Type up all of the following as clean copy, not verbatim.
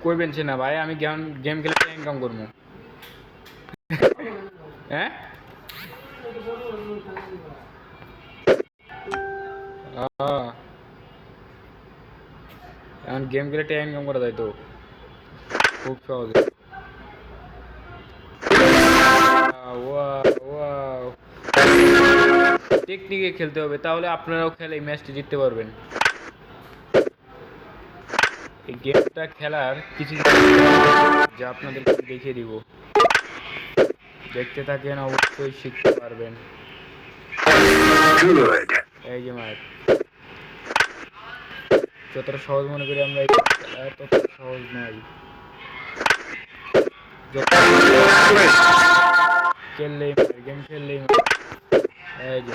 কইবেন না ভাই, আমি গেম খেলে ইনকাম করবো। হ্যাঁ এখন গেম খেলে ইনকাম করা যায় তো খুব সহজে। টেকনিকে খেলতে হবে, তাহলে আপনারাও খেলে এই ম্যাচটি জিততে পারবেন। এই গেমটা খেলার কিছু যা আপনাদেরকে দেখিয়ে দিব, দেখতে থাকেন, অবশ্যই শিখতে পারবেন। এই যে মার যতটা সহজ মনে করি আমরা, তত সহজ নয়। খেললেই গেম খেললেই এই যে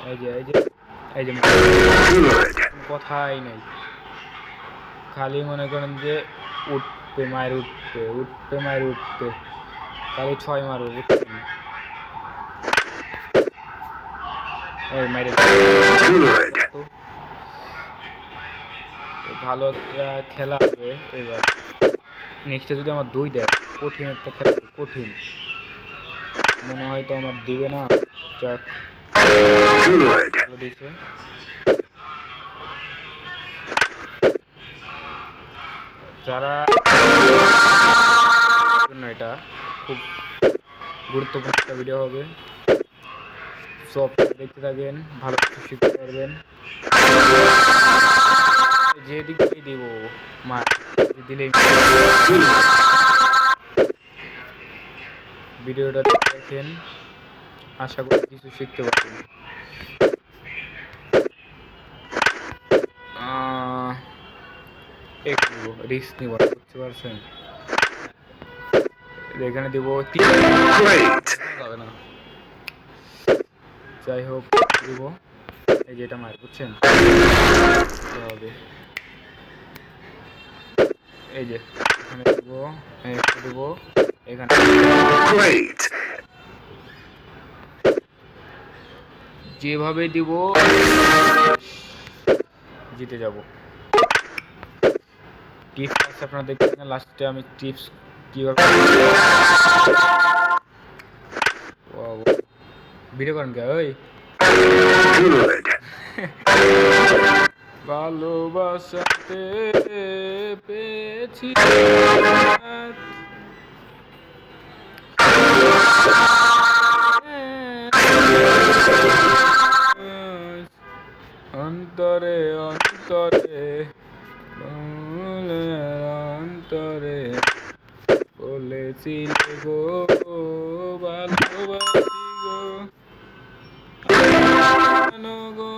এই যে এই যে এই যে কথাই নাই, খালি মনে করেন যে উঠবে মায়ের উঠবে উঠবে মায়ের উঠবে, খালি 6 মারো উঠবে। এই মাইরে ভালো একটা খেলা হবে এবার। নেক্সটে যদি আমার 2 দেয়, কঠিন একটা খেলা, কঠিন মনে হয় তো আমার দিবে না। যাক দিছে, যারা এটা খুব গুরুত্বপূর্ণ একটা ভিডিও হবে, সব দেখতে থাকেন, ভালো কিছু শিখতে পারবেন। যেদিকেই দিব মা দিলেই ভিডিওটা দেখেন, আশা করি কিছু শিখতে পারবেন। রিস্ক নিব, বুঝতে পারছেন? এখানে দিব যাবে না, যাই হোক দিব। এই যেটা মার, বুঝছেন? হবে এই যে এখানে দিব, এখানে দিব, এখানে যেভাবে দিব জিতে যাব। টিপস আছে আপনারা দেখবেন না, লাস্টে আমি টিপস কিভাবে ভিডিও করেন কে ওই ভালোবাসাতে পেয়েছি অন্তরে অন্তরে অন্তরে বলেছিলে গো ভালোবাসি গো গো